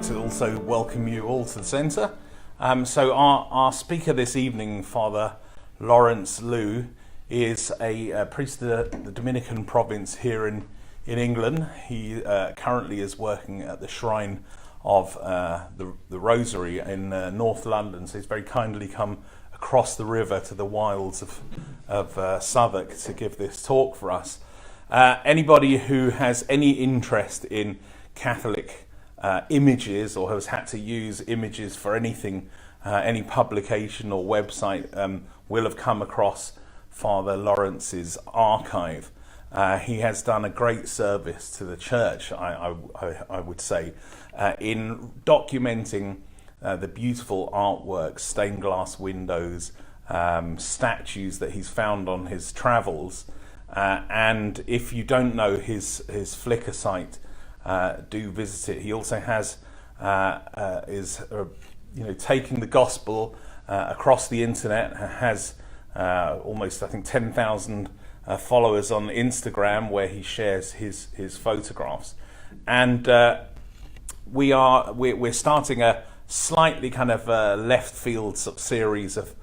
like to also welcome you all to the centre. So our speaker this evening, Father Lawrence Lew, is a priest of the Dominican province here in England. He currently is working at the Shrine of the Rosary in North London, so he's very kindly come across the river to the wilds of Southwark to give this talk for us. Anybody who has any interest in Catholic images or has had to use images for anything, any publication or website, will have come across Father Lawrence's archive. He has done a great service to the church, I would say, in documenting the beautiful artwork, stained glass windows, statues that he's found on his travels. And if you don't know his Flickr site, do visit it. He also has taking the gospel across the internet. Has almost, I think, 10,000 followers on Instagram, where he shares his photographs. And we're starting a slightly kind of left field series of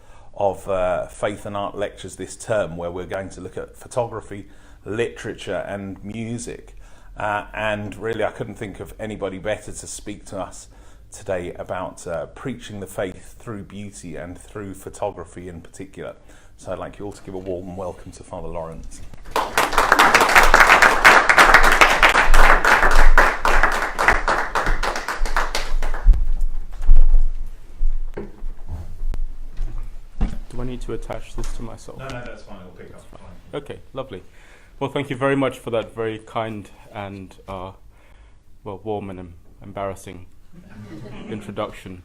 faith and art lectures this term, where we're going to look at photography, literature and music. And really I couldn't think of anybody better to speak to us today about preaching the faith through beauty and through photography in particular. So I'd like you all to give a warm welcome to Father Lawrence. Do I need to attach this to myself? No, that's fine. I'll pick up. Fine. Okay, lovely. Well, thank you very much for that very kind and warm and embarrassing introduction.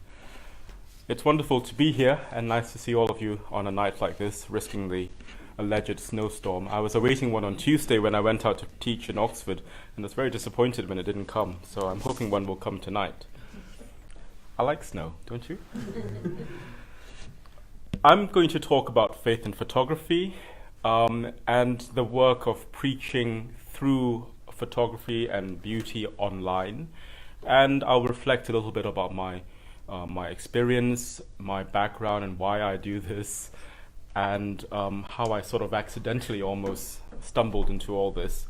It's wonderful to be here and nice to see all of you on a night like this, risking the alleged snowstorm. I was awaiting one on Tuesday when I went out to teach in Oxford, and was very disappointed when it didn't come, so I'm hoping one will come tonight. I like snow, don't you? I'm going to talk about faith and photography, and the work of preaching through photography and beauty online. And I'll reflect a little bit about my experience, my background, and why I do this, and how I sort of accidentally almost stumbled into all this.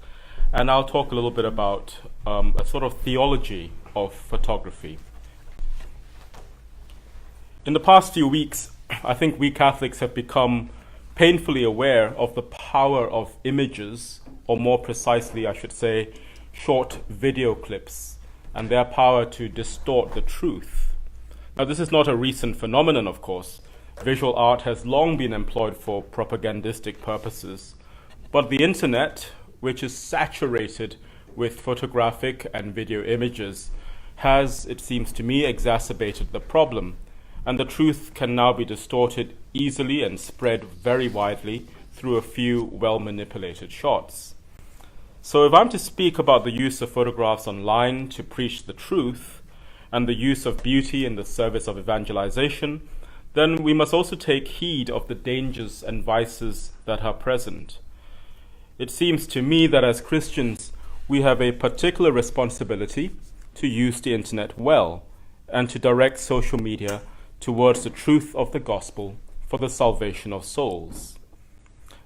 And I'll talk a little bit about a sort of theology of photography. In the past few weeks, I think we Catholics have become painfully aware of the power of images, or more precisely, I should say, short video clips, and their power to distort the truth. Now, this is not a recent phenomenon, of course. Visual art has long been employed for propagandistic purposes, but the internet, which is saturated with photographic and video images, has, it seems to me, exacerbated the problem, and the truth can now be distorted easily and spread very widely through a few well-manipulated shots. So if I'm to speak about the use of photographs online to preach the truth, and the use of beauty in the service of evangelization, then we must also take heed of the dangers and vices that are present. It seems to me that as Christians, we have a particular responsibility to use the internet well, and to direct social media towards the truth of the gospel for the salvation of souls.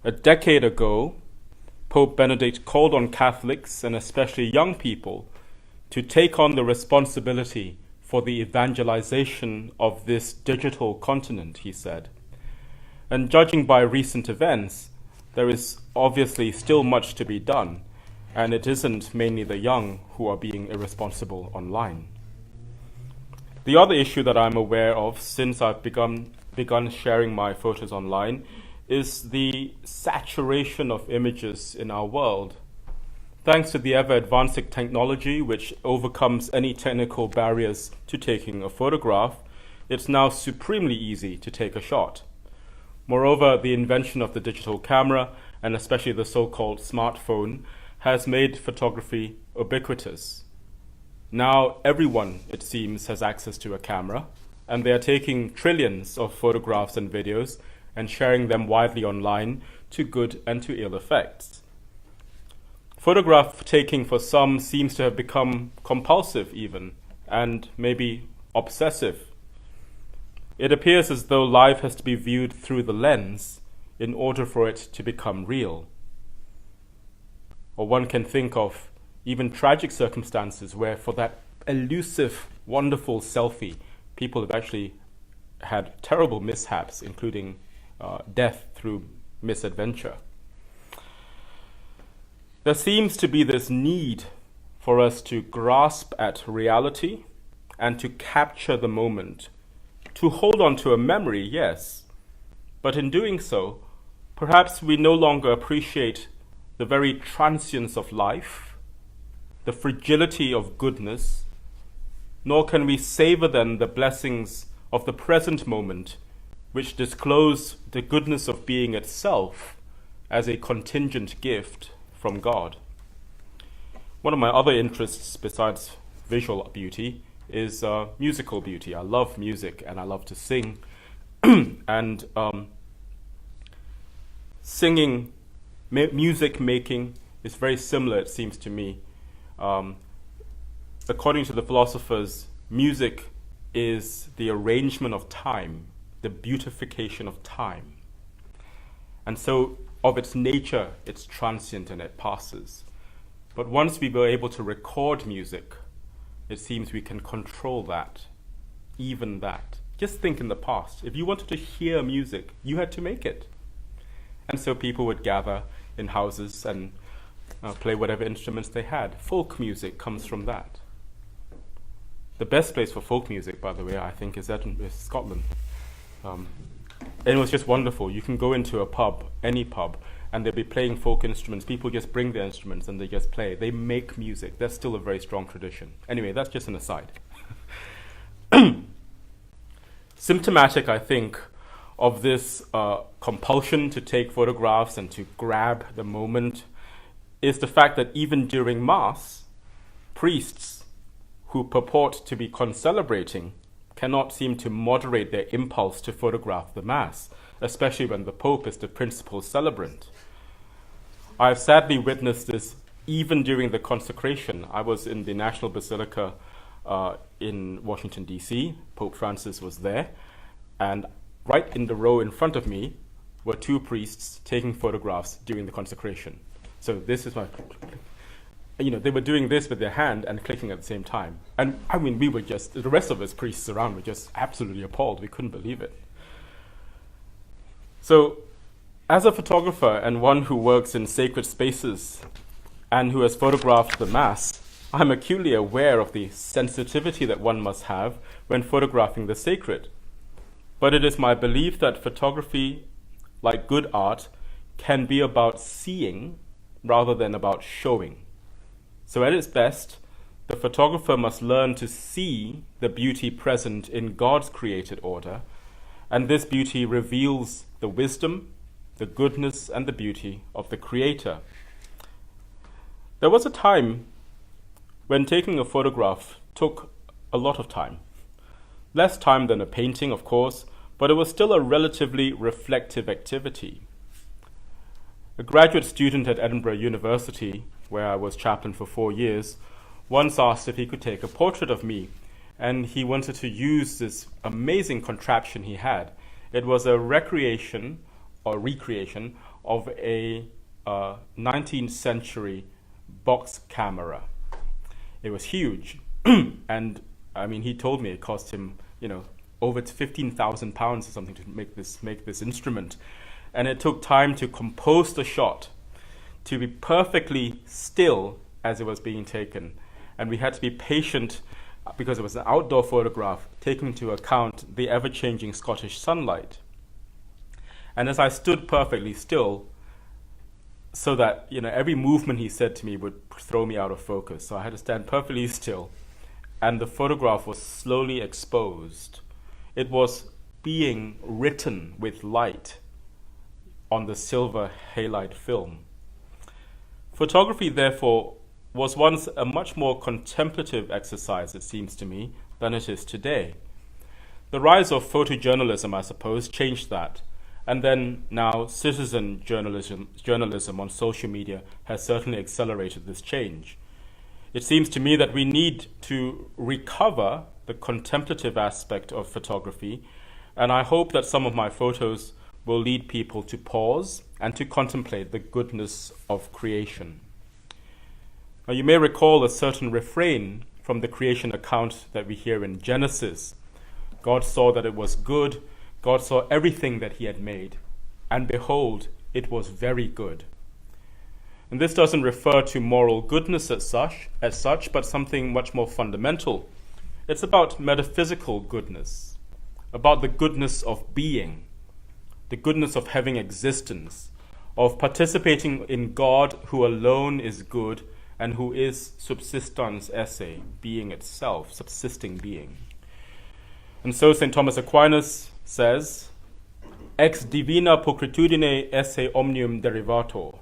A decade ago, Pope Benedict called on Catholics, and especially young people, to take on the responsibility for the evangelization of this digital continent, he said. And judging by recent events, there is obviously still much to be done, and it isn't mainly the young who are being irresponsible online. The other issue that I'm aware of since I've begun sharing my photos online is the saturation of images in our world. Thanks to the ever-advancing technology which overcomes any technical barriers to taking a photograph, it's now supremely easy to take a shot. Moreover, the invention of the digital camera, and especially the so-called smartphone, has made photography ubiquitous. Now everyone, it seems, has access to a camera, and they are taking trillions of photographs and videos and sharing them widely online to good and to ill effects. Photograph taking for some seems to have become compulsive even, and maybe obsessive. It appears as though life has to be viewed through the lens in order for it to become real. Or one can think of even tragic circumstances where for that elusive, wonderful selfie, people have actually had terrible mishaps, including death through misadventure. There seems to be this need for us to grasp at reality and to capture the moment, to hold on to a memory, yes, but in doing so, perhaps we no longer appreciate the very transience of life, the fragility of goodness, nor can we savor then the blessings of the present moment, which disclose the goodness of being itself as a contingent gift from God. One of my other interests, besides visual beauty, is musical beauty. I love music and I love to sing. And singing, music making is very similar, it seems to me. According to the philosophers, music is the arrangement of time, the beautification of time. And so, of its nature, it's transient and it passes. But once we were able to record music, it seems we can control that, even that. Just think in the past, if you wanted to hear music, you had to make it. And so people would gather in houses and play whatever instruments they had. Folk music comes from that. The best place for folk music, by the way, I think is Scotland. And it was just wonderful. You can go into a pub, any pub, and they'll be playing folk instruments. People just bring their instruments and they just play. They make music. That's still a very strong tradition. Anyway, that's just an aside. Symptomatic, I think, of this compulsion to take photographs and to grab the moment is the fact that even during Mass, priests who purport to be concelebrating cannot seem to moderate their impulse to photograph the Mass, especially when the Pope is the principal celebrant. I have sadly witnessed this even during the consecration. I was in the National Basilica in Washington, D.C. Pope Francis was there, and right in the row in front of me were two priests taking photographs during the consecration. So this is my... they were doing this with their hand and clicking at the same time. And I mean, we were just, the rest of us priests around were just absolutely appalled. We couldn't believe it. So, as a photographer and one who works in sacred spaces and who has photographed the Mass, I'm acutely aware of the sensitivity that one must have when photographing the sacred. But it is my belief that photography, like good art, can be about seeing rather than about showing. So at its best, the photographer must learn to see the beauty present in God's created order, and this beauty reveals the wisdom, the goodness, and the beauty of the Creator. There was a time when taking a photograph took a lot of time. Less time than a painting, of course, but it was still a relatively reflective activity. A graduate student at Edinburgh University, where I was chaplain for 4 years, once asked if he could take a portrait of me, and he wanted to use this amazing contraption he had. It was a recreation of a 19th century box camera. It was huge, and I mean, he told me it cost him, over £15,000 or something to make this instrument, and it took time to compose the shot, to be perfectly still as it was being taken. And we had to be patient because it was an outdoor photograph, taking into account the ever-changing Scottish sunlight. And as I stood perfectly still, so that every movement he said to me would throw me out of focus, so I had to stand perfectly still, and the photograph was slowly exposed. It was being written with light on the silver halide film. Photography, therefore, was once a much more contemplative exercise, it seems to me, than it is today. The rise of photojournalism, I suppose, changed that. And then now citizen journalism on social media has certainly accelerated this change. It seems to me that we need to recover the contemplative aspect of photography, and I hope that some of my photos will lead people to pause and to contemplate the goodness of creation. Now, you may recall a certain refrain from the creation account that we hear in Genesis. God saw that it was good. God saw everything that he had made, and behold, it was very good. And this doesn't refer to moral goodness as such, but something much more fundamental. It's about metaphysical goodness, about the goodness of being, the goodness of having existence, of participating in God who alone is good and who is subsistans esse, being itself, subsisting being. And so St. Thomas Aquinas says, ex divina pulcritudine esse omnium derivator.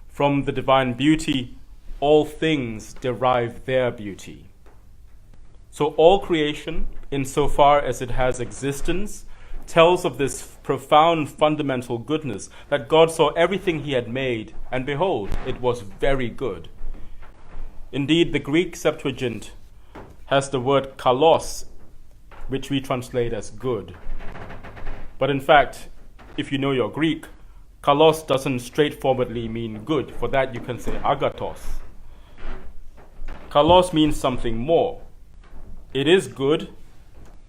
From the divine beauty, all things derive their beauty. So all creation, insofar as it has existence, tells of this profound fundamental goodness, that God saw everything he had made, and behold, it was very good. Indeed, the Greek Septuagint has the word kalos, which we translate as good. But in fact, if you know your Greek, kalos doesn't straightforwardly mean good. For that you can say agathos. Kalos means something more. It is good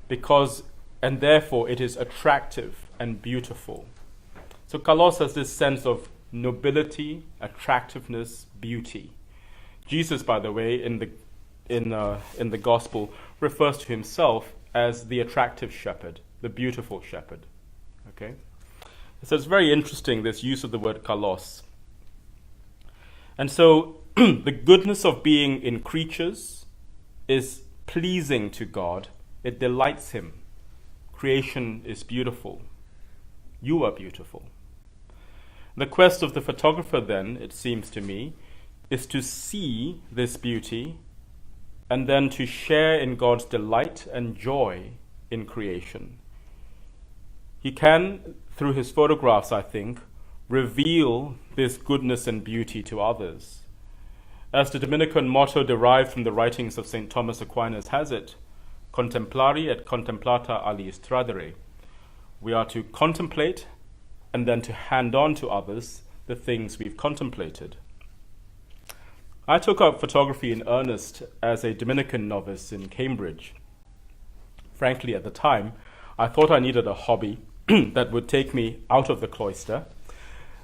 because, and therefore it is attractive and beautiful. So kalos has this sense of nobility, attractiveness, beauty. Jesus, by the way, in the gospel, refers to himself as the attractive shepherd, the beautiful shepherd. Okay? So it's very interesting, this use of the word kalos. And so the goodness of being in creatures is pleasing to God. It delights him. Creation is beautiful. You are beautiful. The quest of the photographer then, it seems to me, is to see this beauty and then to share in God's delight and joy in creation. He can, through his photographs, I think, reveal this goodness and beauty to others. As the Dominican motto derived from the writings of St. Thomas Aquinas has it, contemplari et contemplata aliis tradere. We are to contemplate and then to hand on to others the things we've contemplated. I took up photography in earnest as a Dominican novice in Cambridge. Frankly, at the time, I thought I needed a hobby that would take me out of the cloister.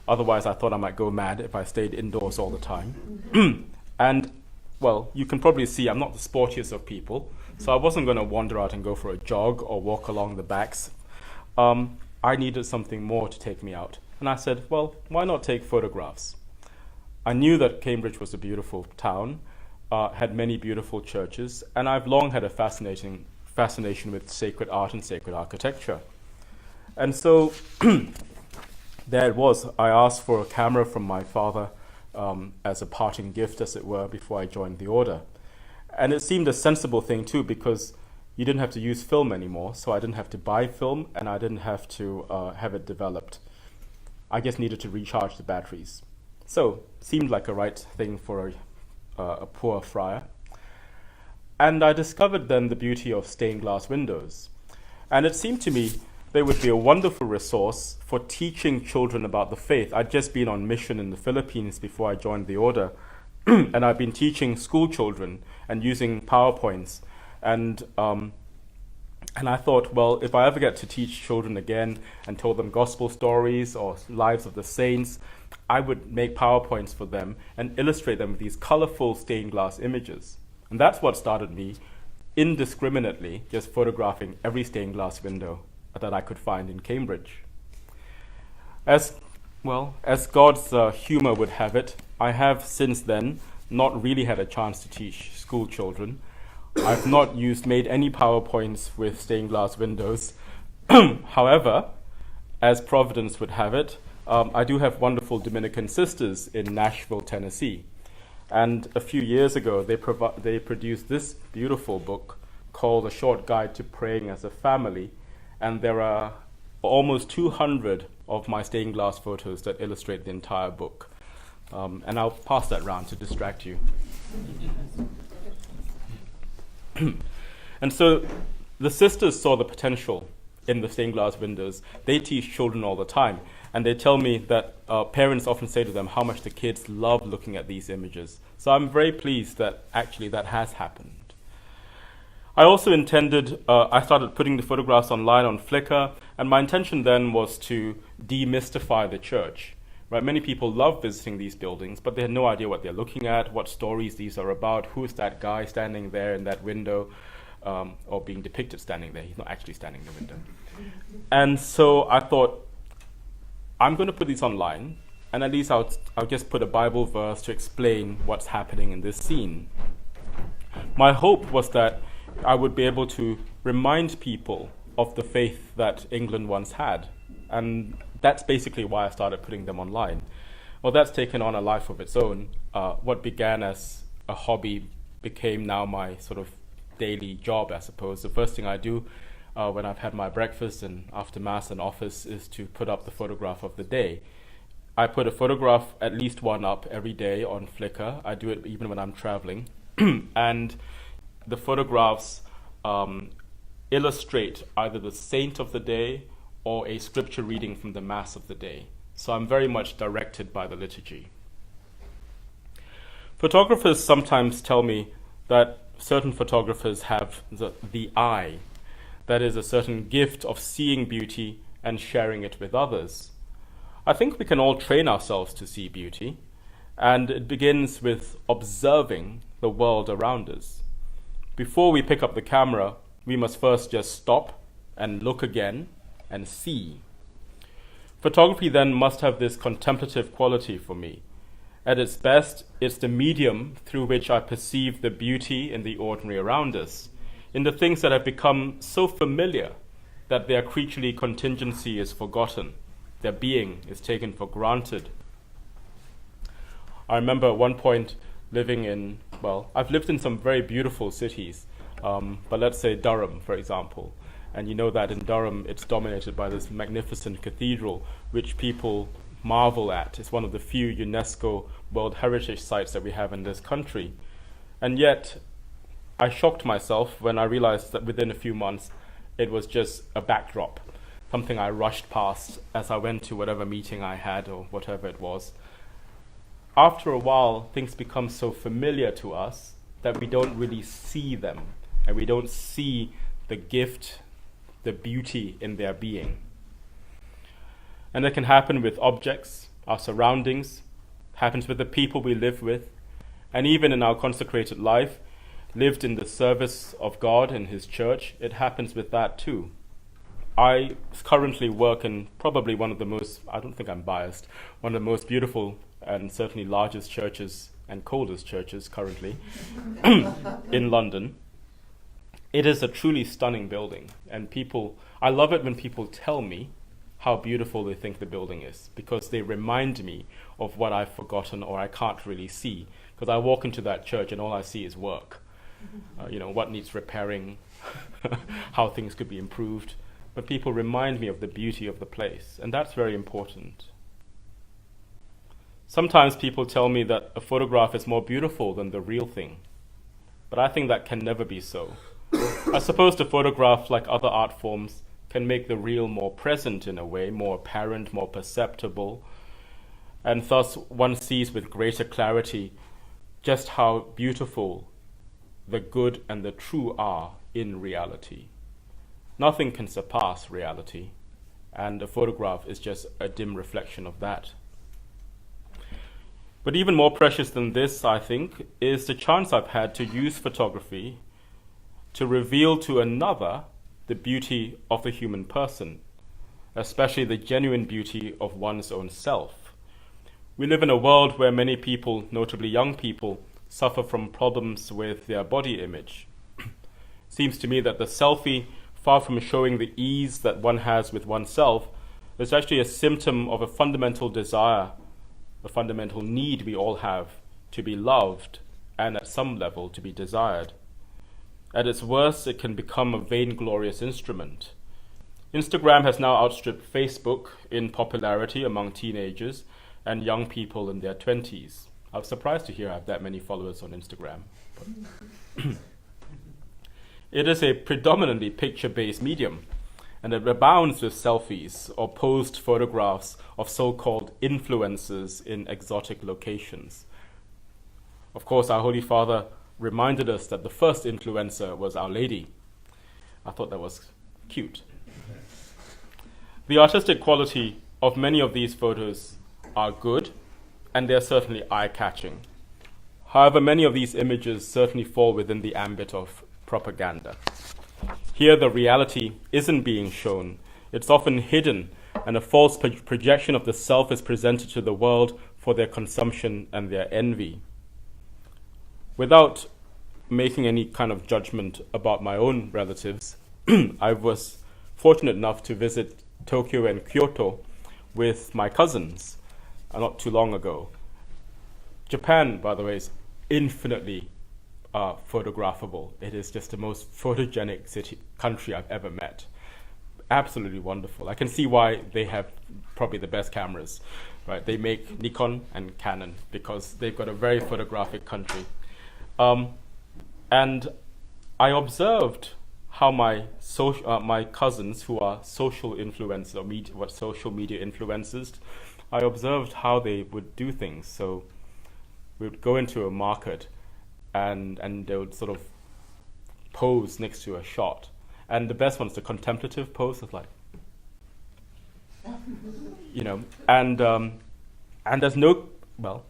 Otherwise, I thought I might go mad if I stayed indoors all the time. And, well, you can probably see I'm not the sportiest of people, so I wasn't going to wander out and go for a jog or walk along the backs. I needed something more to take me out. And I said, well, why not take photographs? I knew that Cambridge was a beautiful town, had many beautiful churches, and I've long had a fascination with sacred art and sacred architecture. And so there it was. I asked for a camera from my father as a parting gift, as it were, before I joined the order. And it seemed a sensible thing too, because you didn't have to use film anymore, so I didn't have to buy film and I didn't have to have it developed. I just needed to recharge the batteries. So, seemed like a right thing for a poor friar. And I discovered then the beauty of stained glass windows. And it seemed to me they would be a wonderful resource for teaching children about the faith. I'd just been on mission in the Philippines before I joined the order, and I've been teaching school children and using PowerPoints. And I thought, well, if I ever get to teach children again and tell them gospel stories or lives of the saints, I would make PowerPoints for them and illustrate them with these colorful stained glass images. And that's what started me indiscriminately just photographing every stained glass window that I could find in Cambridge. As God's humor would have it, I have since then not really had a chance to teach school children. I've not made any PowerPoints with stained glass windows. However, as Providence would have it, I do have wonderful Dominican sisters in Nashville, Tennessee. And a few years ago, they produced this beautiful book called A Short Guide to Praying as a Family. And there are almost 200 of my stained glass photos that illustrate the entire book. And I'll pass that round to distract you. And so the sisters saw the potential in the stained glass windows. They teach children all the time, and they tell me that parents often say to them how much the kids love looking at these images. So I'm very pleased that actually that has happened. I also I started putting the photographs online on Flickr, and my intention then was to demystify the church. Right? Many people love visiting these buildings, but they had no idea what they're looking at, what stories these are about, who's that guy standing there in that window, or being depicted standing there. He's not actually standing in the window. And so I thought, I'm going to put these online, and at least I'll just put a Bible verse to explain what's happening in this scene. My hope was that I would be able to remind people of the faith that England once had. And that's basically why I started putting them online. Well, that's taken on a life of its own. What began as a hobby became now my sort of daily job, I suppose. The first thing I do when I've had my breakfast and after Mass and office is to put up the photograph of the day. I put a photograph, at least one up every day on Flickr. I do it even when I'm traveling. And the photographs illustrate either the saint of the day or a scripture reading from the Mass of the day. So I'm very much directed by the liturgy. Photographers sometimes tell me that certain photographers have the eye, that is, a certain gift of seeing beauty and sharing it with others. I think we can all train ourselves to see beauty, and it begins with observing the world around us. Before we pick up the camera, we must first just stop and look again and see. Photography then must have this contemplative quality for me. At its best, it's the medium through which I perceive the beauty in the ordinary around us, in the things that have become so familiar that their creaturely contingency is forgotten, their being is taken for granted. I remember at one point I've lived in some very beautiful cities, but let's say Durham, for example. And you know that in Durham, it's dominated by this magnificent cathedral, which people marvel at. It's one of the few UNESCO World Heritage Sites that we have in this country. And yet, I shocked myself when I realized that within a few months, it was just a backdrop, something I rushed past as I went to whatever meeting I had or whatever it was. After a while, things become so familiar to us that we don't really see them, and we don't see the gift, the beauty in their being. And that can happen with objects, our surroundings, happens with the people we live with, and even in our consecrated life, lived in the service of God and His church, it happens with that too. I currently work in probably one of the most, I don't think I'm biased, one of the most beautiful and certainly largest churches and coldest churches currently in London. It is a truly stunning building, and I love it when people tell me how beautiful they think the building is, because they remind me of what I've forgotten or I can't really see, because I walk into that church and all I see is work. What needs repairing, how things could be improved. But people remind me of the beauty of the place, and that's very important. Sometimes people tell me that a photograph is more beautiful than the real thing, but I think that can never be so. I suppose the photograph, like other art forms, can make the real more present in a way, more apparent, more perceptible, and thus one sees with greater clarity just how beautiful the good and the true are in reality. Nothing can surpass reality, and a photograph is just a dim reflection of that. But even more precious than this, I think, is the chance I've had to use photography to reveal to another the beauty of the human person, especially the genuine beauty of one's own self. We live in a world where many people, notably young people, suffer from problems with their body image. Seems to me that the selfie, far from showing the ease that one has with oneself, is actually a symptom of a fundamental desire, a fundamental need we all have to be loved and at some level to be desired. At its worst, it can become a vainglorious instrument. Instagram has now outstripped Facebook in popularity among teenagers and young people in their 20s. I was surprised to hear I have that many followers on Instagram. But it is a predominantly picture-based medium, and it abounds with selfies or posed photographs of so-called influencers in exotic locations. Of course, our Holy Father reminded us that the first influencer was Our Lady. I thought that was cute. The artistic quality of many of these photos are good, and they're certainly eye-catching. However, many of these images certainly fall within the ambit of propaganda. Here, the reality isn't being shown. It's often hidden, and a false projection of the self is presented to the world for their consumption and their envy. Without making any kind of judgment about my own relatives, I was fortunate enough to visit Tokyo and Kyoto with my cousins not too long ago. Japan, by the way, is infinitely photographable. It is just the most photogenic country I've ever met. Absolutely wonderful. I can see why they have probably the best cameras, right? They make Nikon and Canon because they've got a very photographic country. And I observed how my cousins, who are social influencers or social media influencers, I observed how they would do things. So we would go into a market and they would sort of pose next to a shot. And the best one's the contemplative pose of like, and there's no, well,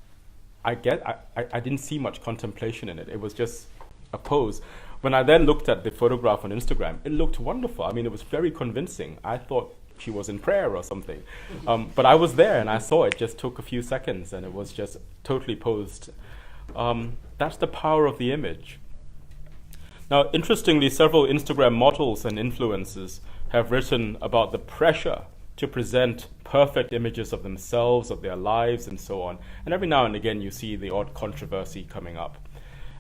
I didn't see much contemplation in it. It was just a pose. When I then looked at the photograph on Instagram, it looked wonderful. I mean, it was very convincing. I thought she was in prayer or something. But I was there and I saw it. Just took a few seconds and it was just totally posed. That's the power of the image. Now, interestingly, several Instagram models and influencers have written about the pressure to present perfect images of themselves, of their lives, and so on. And every now and again, you see the odd controversy coming up,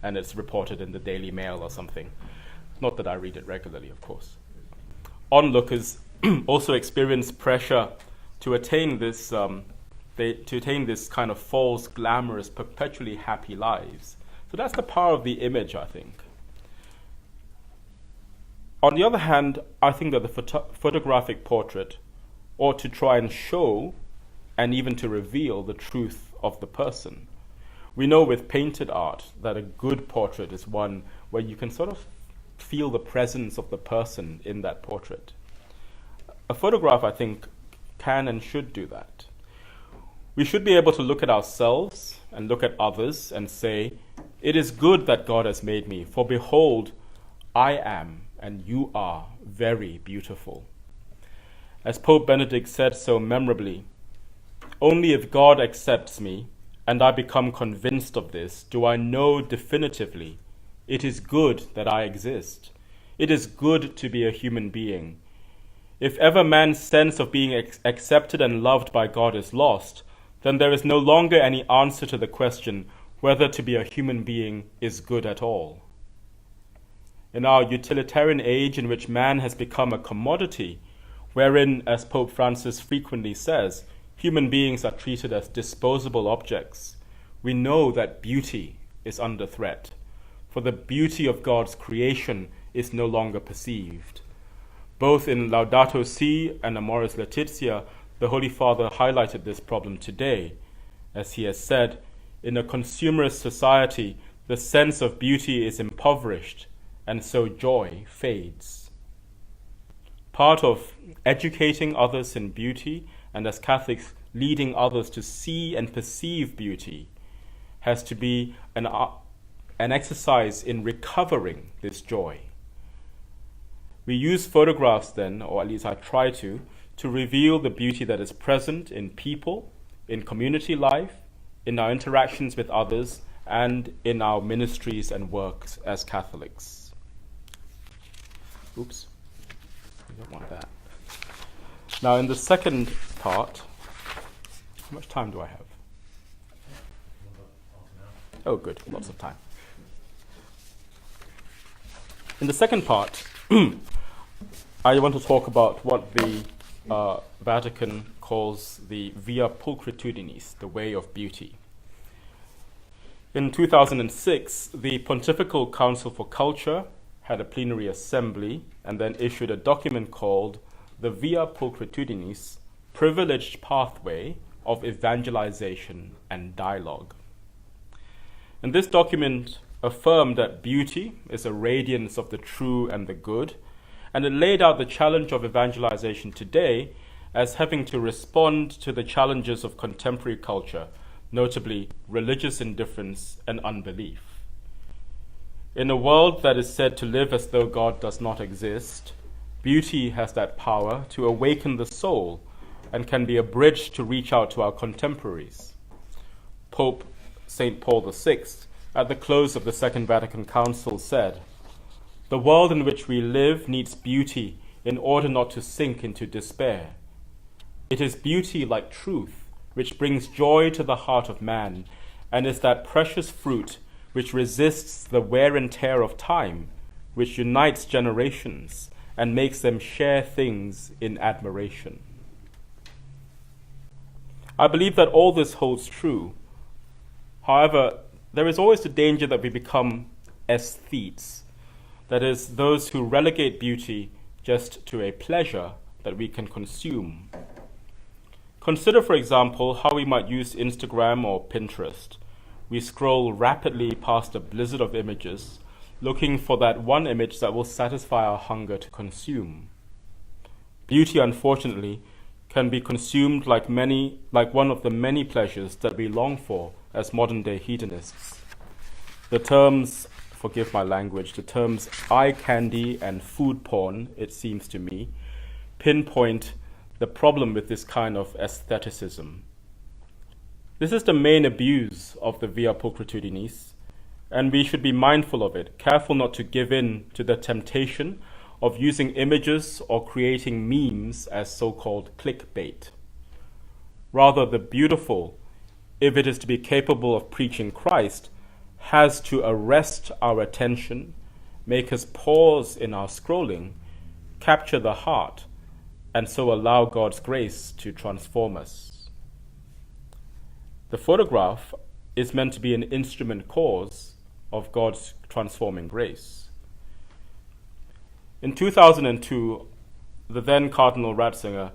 and it's reported in the Daily Mail or something. Not that I read it regularly, of course. Onlookers also experience pressure to attain this kind of false, glamorous, perpetually happy lives. So that's the power of the image, I think. On the other hand, I think that the photographic portrait ought to try and show and even to reveal the truth of the person. We know with painted art that a good portrait is one where you can sort of feel the presence of the person in that portrait. A photograph, I think, can and should do that. We should be able to look at ourselves and look at others and say, "It is good that God has made me, for behold, I am and you are very beautiful." As Pope Benedict said so memorably, "Only if God accepts me and I become convinced of this, do I know definitively it is good that I exist. It is good to be a human being. If ever man's sense of being accepted and loved by God is lost, then there is no longer any answer to the question whether to be a human being is good at all." In our utilitarian age in which man has become a commodity, wherein, as Pope Francis frequently says, human beings are treated as disposable objects, we know that beauty is under threat, for the beauty of God's creation is no longer perceived. Both in Laudato Si and Amoris Laetitia, the Holy Father highlighted this problem today, as he has said, in a consumerist society, the sense of beauty is impoverished, and so joy fades. Part of educating others in beauty, and as Catholics leading others to see and perceive beauty, has to be an exercise in recovering this joy. We use photographs then, or at least I try to reveal the beauty that is present in people, in community life, in our interactions with others, and in our ministries and works as Catholics. Oops, we don't want that. Now in the second part, how much time do I have? Oh good, lots of time. In the second part, I want to talk about what the Vatican calls the via pulchritudinis, the way of beauty. In 2006, the Pontifical Council for Culture had a plenary assembly and then issued a document called the Via Pulchritudinis, Privileged Pathway of Evangelization and Dialogue. And this document affirmed that beauty is a radiance of the true and the good, and it laid out the challenge of evangelization today as having to respond to the challenges of contemporary culture, notably religious indifference and unbelief. In a world that is said to live as though God does not exist, beauty has that power to awaken the soul and can be a bridge to reach out to our contemporaries. Pope St. Paul VI, at the close of the Second Vatican Council, said, "The world in which we live needs beauty in order not to sink into despair. It is beauty like truth which brings joy to the heart of man and is that precious fruit which resists the wear and tear of time, which unites generations and makes them share things in admiration." I believe that all this holds true. However, there is always the danger that we become aesthetes, that is, those who relegate beauty just to a pleasure that we can consume. Consider, for example, how we might use Instagram or Pinterest. We scroll rapidly past a blizzard of images, looking for that one image that will satisfy our hunger to consume. Beauty, unfortunately, can be consumed like one of the many pleasures that we long for as modern-day hedonists. The terms, forgive my language, the terms eye candy and food porn, it seems to me, pinpoint the problem with this kind of aestheticism. This is the main abuse of the Via Pulchritudinis, and we should be mindful of it, careful not to give in to the temptation of using images or creating memes as so-called clickbait. Rather, the beautiful, if it is to be capable of preaching Christ, has to arrest our attention, make us pause in our scrolling, capture the heart, and so allow God's grace to transform us. The photograph is meant to be an instrument cause of God's transforming grace. In 2002, the then Cardinal Ratzinger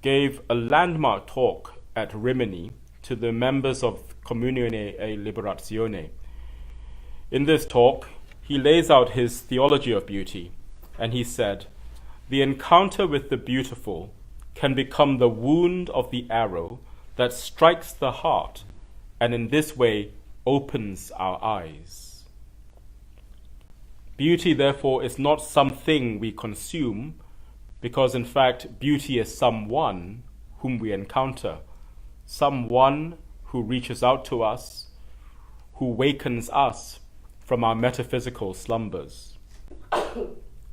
gave a landmark talk at Rimini to the members of Comunione e Liberazione. In this talk, he lays out his theology of beauty, and he said, "The encounter with the beautiful can become the wound of the arrow that strikes the heart, and in this way opens our eyes." Beauty, therefore, is not something we consume, because in fact, beauty is someone whom we encounter, someone who reaches out to us, who wakens us from our metaphysical slumbers.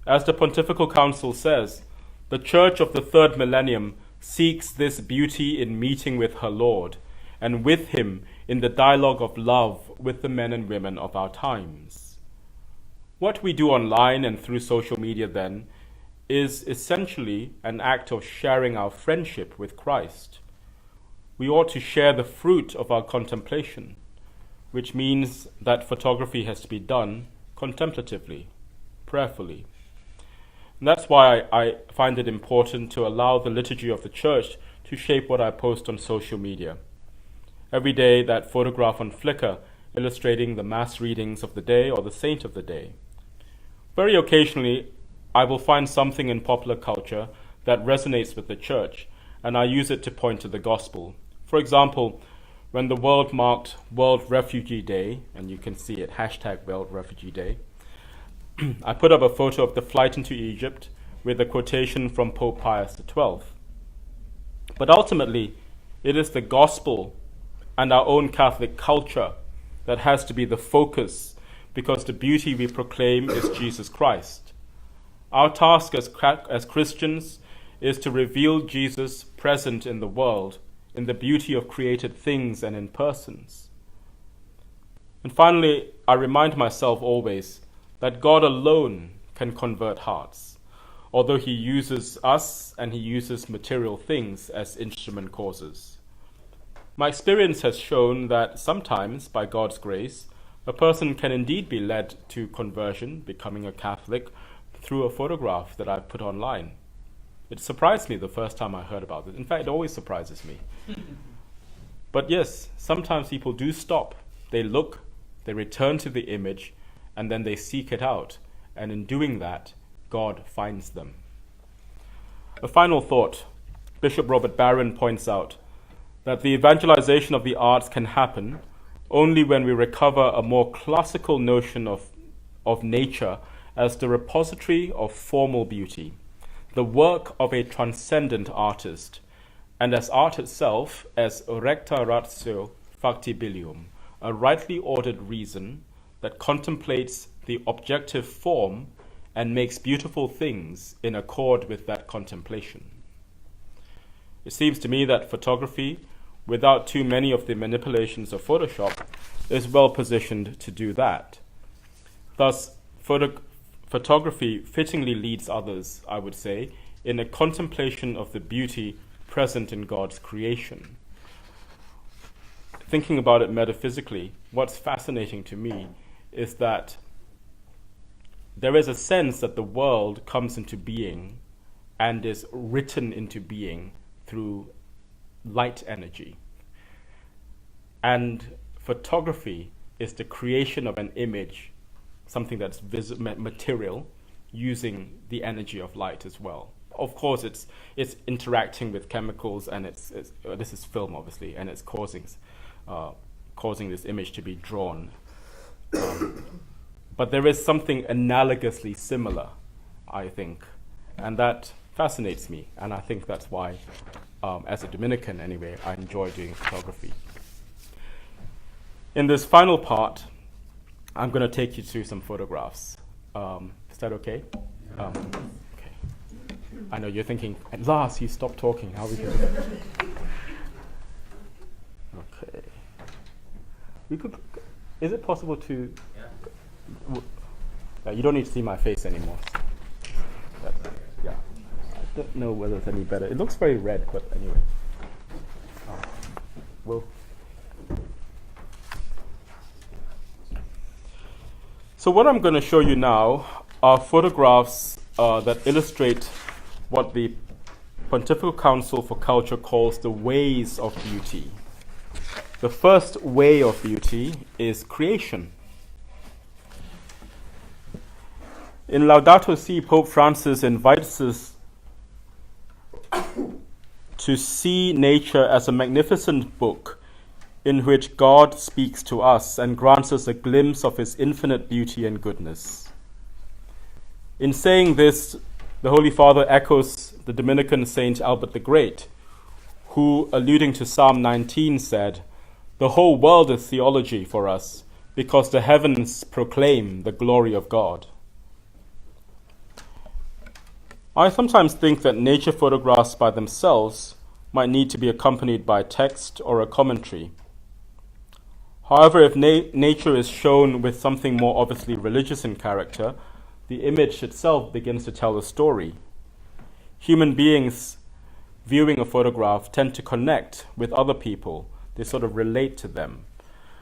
As the Pontifical Council says, the Church of the third millennium seeks this beauty in meeting with her Lord, and with him in the dialogue of love with the men and women of our times. What we do online and through social media, then, is essentially an act of sharing our friendship with Christ. We ought to share the fruit of our contemplation, which means that photography has to be done contemplatively, prayerfully. And that's why I find it important to allow the liturgy of the Church to shape what I post on social media. Every day, that photograph on Flickr illustrating the Mass readings of the day or the saint of the day. Very occasionally, I will find something in popular culture that resonates with the Church, and I use it to point to the Gospel. For example, when the world marked World Refugee Day, and you can see it, #World Refugee Day, I put up a photo of the flight into Egypt with a quotation from Pope Pius XII. But ultimately, it is the Gospel and our own Catholic culture that has to be the focus, because the beauty we proclaim is Jesus Christ. Our task as Christians is to reveal Jesus present in the world, in the beauty of created things and in persons. And finally, I remind myself always that God alone can convert hearts, although he uses us and he uses material things as instrument causes. My experience has shown that sometimes, by God's grace, A person can indeed be led to conversion, becoming a Catholic, through a photograph that I put online. It surprised me the first time I heard about it. In fact, it always surprises me. But yes, sometimes people do stop. They look, they return to the image, and then they seek it out. And in doing that, God finds them. A final thought. Bishop Robert Barron points out that the evangelization of the arts can happen only when we recover a more classical notion of nature as the repository of formal beauty, the work of a transcendent artist, and as art itself as recta ratio factibilium, a rightly ordered reason that contemplates the objective form and makes beautiful things in accord with that contemplation. It seems to me that photography, without too many of the manipulations of Photoshop, is well positioned to do that. Thus, photography fittingly leads others, I would say, in a contemplation of the beauty present in God's creation. Thinking about it metaphysically, what's fascinating to me is that there is a sense that the world comes into being and is written into being through light energy. And photography is the creation of an image, something that's material, using the energy of light as well. Of course, it's interacting with chemicals, and this is film, obviously, and it's causing this image to be drawn. But there is something analogously similar, I think, and that fascinates me, and I think that's why, as a Dominican anyway, I enjoy doing photography. In this final part, I'm going to take you through some photographs. Is that okay? Okay. I know you're thinking, at last you stopped talking. How are we going to Okay. Is it possible to... you don't need to see my face anymore. Yeah. I don't know whether it's any better. It looks very red, but anyway. So what I'm going to show you now are photographs that illustrate what the Pontifical Council for Culture calls the ways of beauty. The first way of beauty is creation. In Laudato Si, Pope Francis invites us to see nature as a magnificent book in which God speaks to us and grants us a glimpse of his infinite beauty and goodness. In saying this, the Holy Father echoes the Dominican Saint Albert the Great, who, alluding to Psalm 19, said, "The whole world is theology for us, because the heavens proclaim the glory of God." I sometimes think that nature photographs by themselves might need to be accompanied by text or a commentary. However, if nature is shown with something more obviously religious in character, the image itself begins to tell a story. Human beings viewing a photograph tend to connect with other people. They sort of relate to them.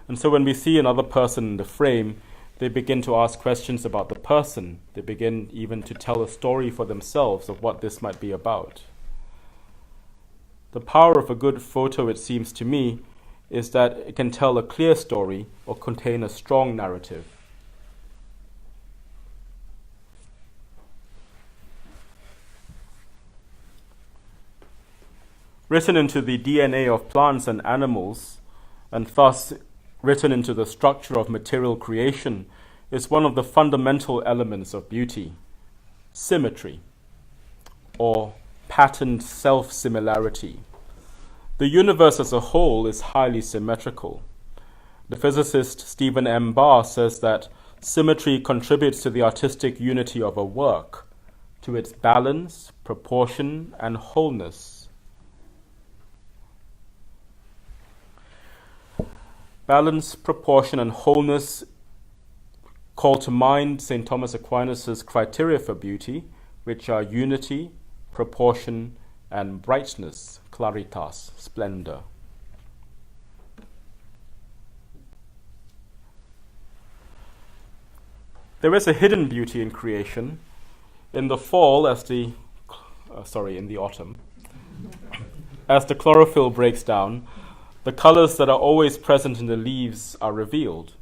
And so when we see another person in the frame, they begin to ask questions about the person. They begin even to tell a story for themselves of what this might be about. The power of a good photo, it seems to me, is that it can tell a clear story or contain a strong narrative. Written into the DNA of plants and animals, and thus written into the structure of material creation, is one of the fundamental elements of beauty: symmetry, or patterned self-similarity. The universe as a whole is highly symmetrical. The physicist Stephen M. Barr says that symmetry contributes to the artistic unity of a work, to its balance, proportion, and wholeness. Balance, proportion, and wholeness call to mind St. Thomas Aquinas' criteria for beauty, which are unity, proportion, and brightness, claritas, splendor. There is a hidden beauty in creation. In the fall, in the autumn, as the chlorophyll breaks down, the colors that are always present in the leaves are revealed.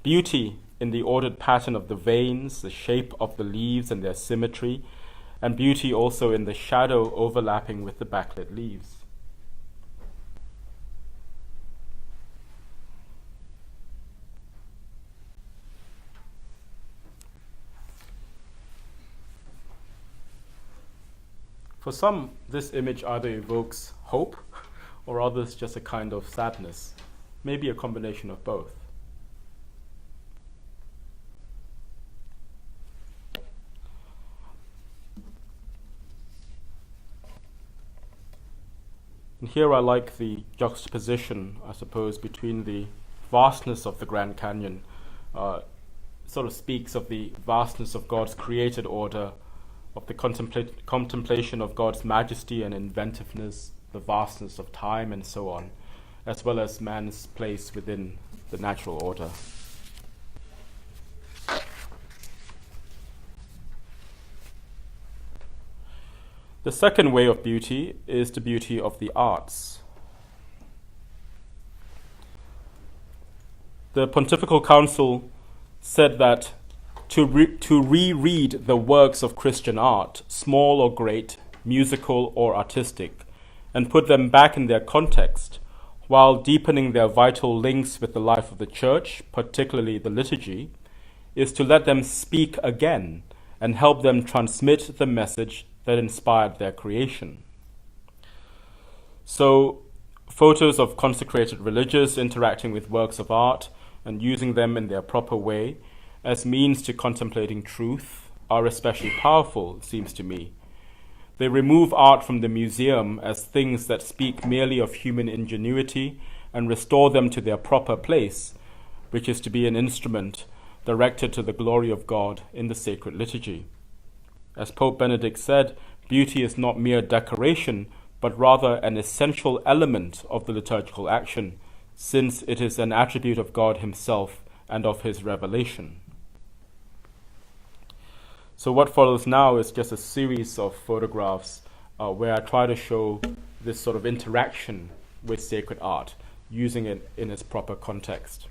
Beauty in the ordered pattern of the veins, the shape of the leaves and their symmetry, and beauty also in the shadow overlapping with the backlit leaves. For some, this image either evokes hope or others just a kind of sadness, maybe a combination of both. And here I like the juxtaposition, I suppose, between the vastness of the Grand Canyon, sort of speaks of the vastness of God's created order, of the contemplation of God's majesty and inventiveness, the vastness of time and so on, as well as man's place within the natural order. The second way of beauty is the beauty of the arts. The Pontifical Council said that to reread the works of Christian art, small or great, musical or artistic, and put them back in their context, while deepening their vital links with the life of the Church, particularly the liturgy, is to let them speak again and help them transmit the message that inspired their creation. So, photos of consecrated religious interacting with works of art and using them in their proper way as means to contemplating truth are especially powerful, it seems to me. They remove art from the museum as things that speak merely of human ingenuity and restore them to their proper place, which is to be an instrument directed to the glory of God in the sacred liturgy. As Pope Benedict said, beauty is not mere decoration, but rather an essential element of the liturgical action, since it is an attribute of God himself and of his revelation. So what follows now is just a series of photographs where I try to show this sort of interaction with sacred art, using it in its proper context.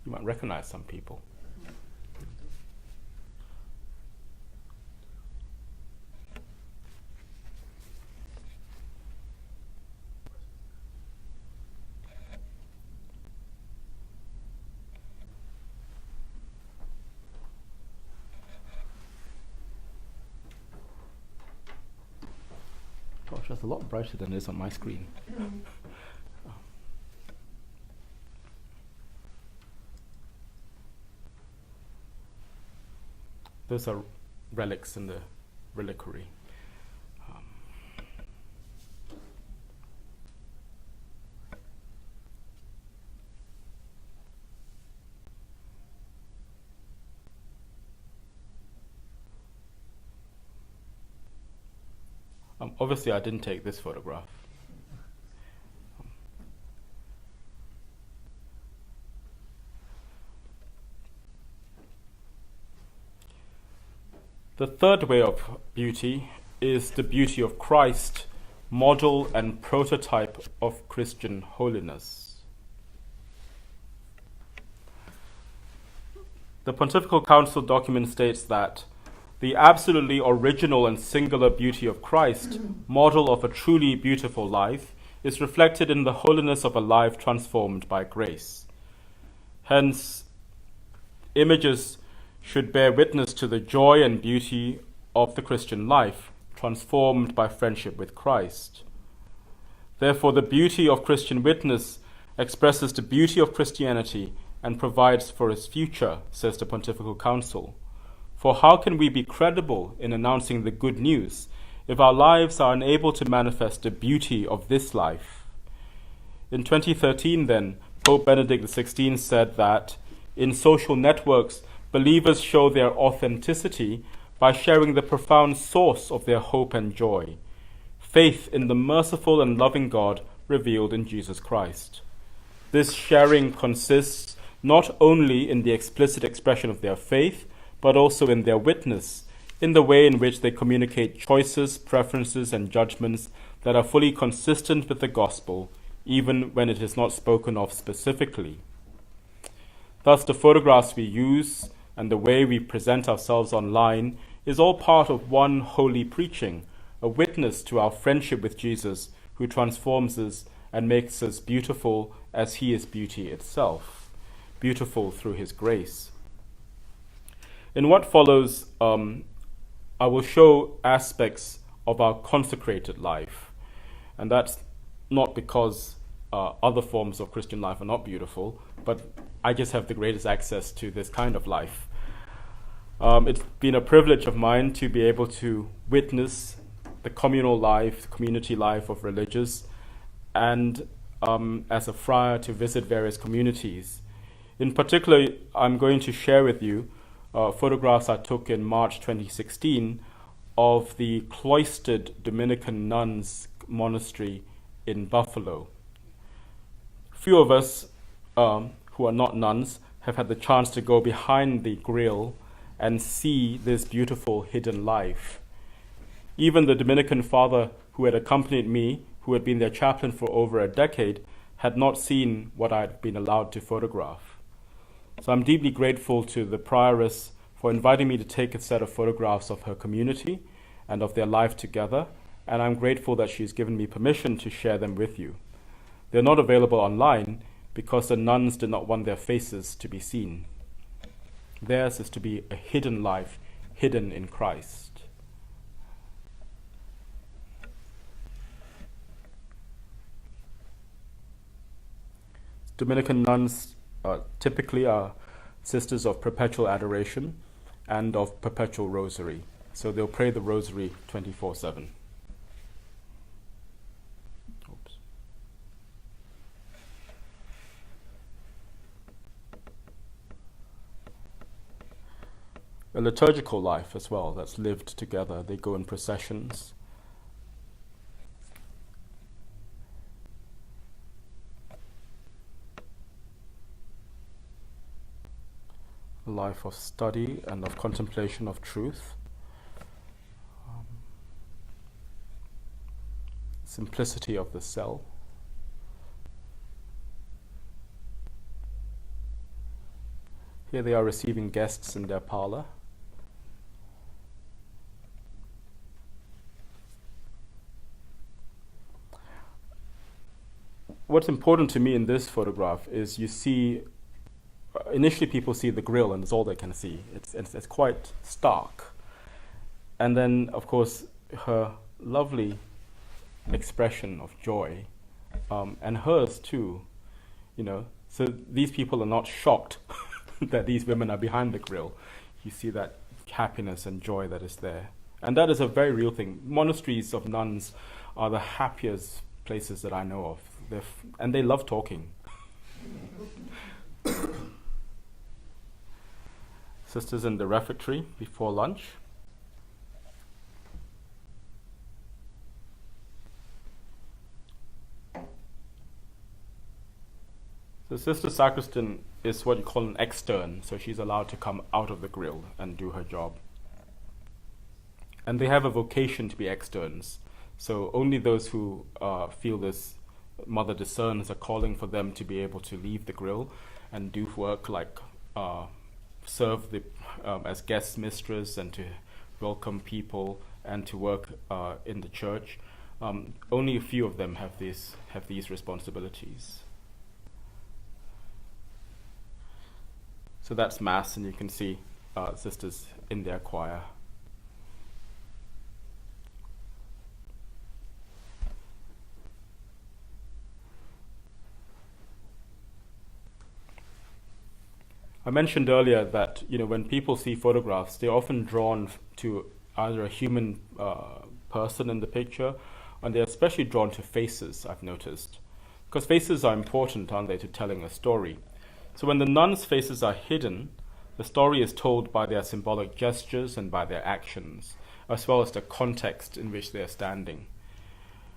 You might recognize some people. Gosh, that's a lot brighter than it is on my screen. Those are relics in the reliquary. Obviously, I didn't take this photograph. The third way of beauty is the beauty of Christ, model and prototype of Christian holiness. The Pontifical Council document states that the absolutely original and singular beauty of Christ, model of a truly beautiful life, is reflected in the holiness of a life transformed by grace. Hence, images should bear witness to the joy and beauty of the Christian life, transformed by friendship with Christ. Therefore, the beauty of Christian witness expresses the beauty of Christianity and provides for its future, says the Pontifical Council. For how can we be credible in announcing the good news if our lives are unable to manifest the beauty of this life? In 2013, then, Pope Benedict XVI said that in social networks, believers show their authenticity by sharing the profound source of their hope and joy, faith in the merciful and loving God revealed in Jesus Christ. This sharing consists not only in the explicit expression of their faith, but also in their witness, in the way in which they communicate choices, preferences, and judgments that are fully consistent with the gospel, even when it is not spoken of specifically. Thus, the photographs we use and the way we present ourselves online is all part of one holy preaching, a witness to our friendship with Jesus, who transforms us and makes us beautiful as he is beauty itself, beautiful through his grace. In what follows, I will show aspects of our consecrated life, and that's not because other forms of Christian life are not beautiful, but I just have the greatest access to this kind of life. It's been a privilege of mine to be able to witness the communal life, the community life of religious, and as a friar to visit various communities. In particular, I'm going to share with you photographs I took in March 2016 of the cloistered Dominican nuns monastery in Buffalo. Few of us who are not nuns have had the chance to go behind the grill and see this beautiful hidden life. Even the Dominican father who had accompanied me, who had been their chaplain for over a decade, had not seen what I had been allowed to photograph. So I'm deeply grateful to the prioress for inviting me to take a set of photographs of her community and of their life together, and I'm grateful that she's given me permission to share them with you. They're not available online because the nuns did not want their faces to be seen. Theirs is to be a hidden life, hidden in Christ. Dominican nuns typically are sisters of perpetual adoration and of perpetual rosary. So they'll pray the rosary 24/7. Oops. A liturgical life as well that's lived together. They go in processions. A life of study and of contemplation of truth. Simplicity of the cell. Here they are receiving guests in their parlor. What's important to me in this photograph is you see, initially people see the grill and it's all they can see. It's quite stark. And then, of course, her lovely expression of joy, and hers too, So these people are not shocked that these women are behind the grill. You see that happiness and joy that is there. And that is a very real thing. Monasteries of nuns are the happiest places that I know of. And they love talking. Sisters in the refectory before lunch. The sister sacristan is what you call an extern, so she's allowed to come out of the grill and do her job. And they have a vocation to be externs, so only those who feel this Mother discerns a calling for them to be able to leave the grill and do work like serve as guest mistress and to welcome people and to work in the church. Only a few of them have these responsibilities. So that's Mass, and you can see sisters in their choir. I mentioned earlier that when people see photographs, they're often drawn to either a human person in the picture, and they're especially drawn to faces, I've noticed. Because faces are important, aren't they, to telling a story. So when the nuns' faces are hidden, The story is told by their symbolic gestures and by their actions, as well as the context in which they are standing.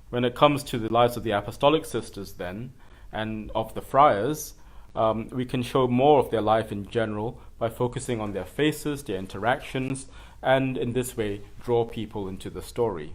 When it comes to the lives of the apostolic sisters then, and of the friars, we can show more of their life in general by focusing on their faces, their interactions, and in this way draw people into the story.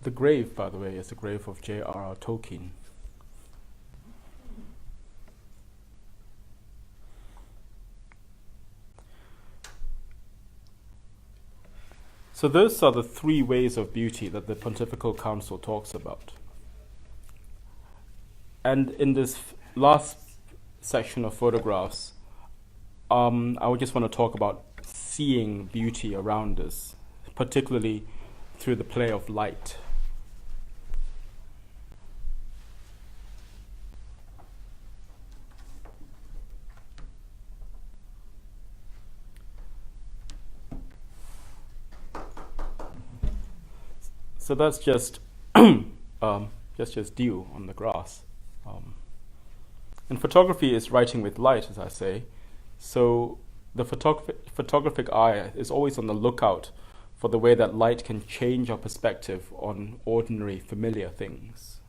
The grave, by the way, is the grave of J.R.R. Tolkien. So those are the three ways of beauty that the Pontifical Council talks about. And in this last section of photographs, I would just want to talk about seeing beauty around us, particularly through the play of light. So that's just dew on the grass. And photography is writing with light, as I say. So the photographic eye is always on the lookout for the way that light can change our perspective on ordinary, familiar things.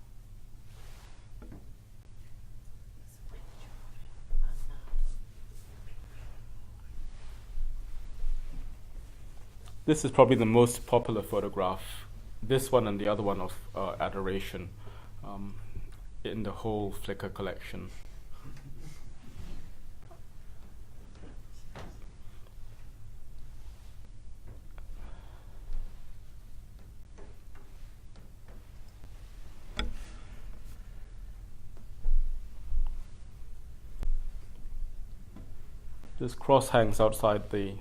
This is probably the most popular photograph, this one and the other one of Adoration, in the whole Flickr collection. This cross hangs outside the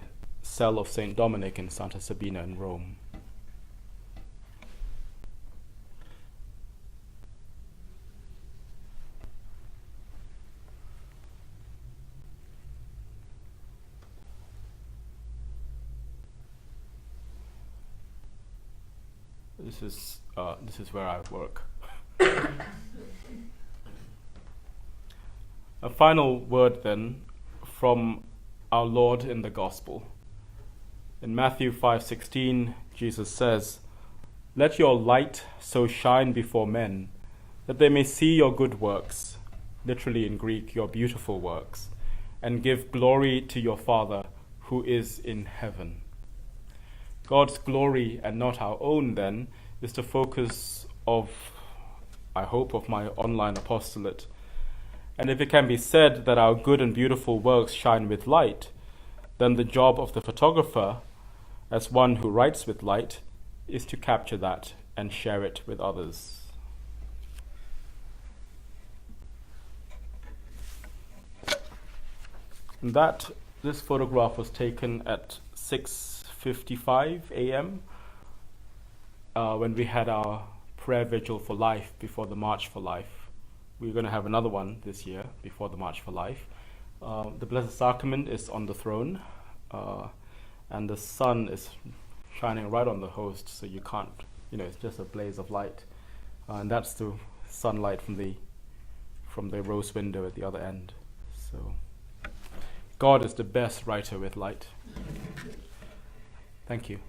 cell of Saint Dominic in Santa Sabina in Rome. This is where I work. A final word then from our Lord in the Gospel. In Matthew 5:16, Jesus says, "Let your light so shine before men that they may see your good works," literally in Greek, your beautiful works, "and give glory to your Father who is in heaven." God's glory and not our own, then, is the focus of, I hope, of my online apostolate. And if it can be said that our good and beautiful works shine with light, then the job of the photographer, as one who writes with light, is to capture that and share it with others. And this photograph was taken at 6:55 a.m. When we had our prayer vigil for life before the March for Life. We're going to have another one this year before the March for Life. The Blessed Sacrament is on the throne, and the sun is shining right on the host, so you can't, it's just a blaze of light. And that's the sunlight from the rose window at the other end. So God is the best writer with light. Thank you.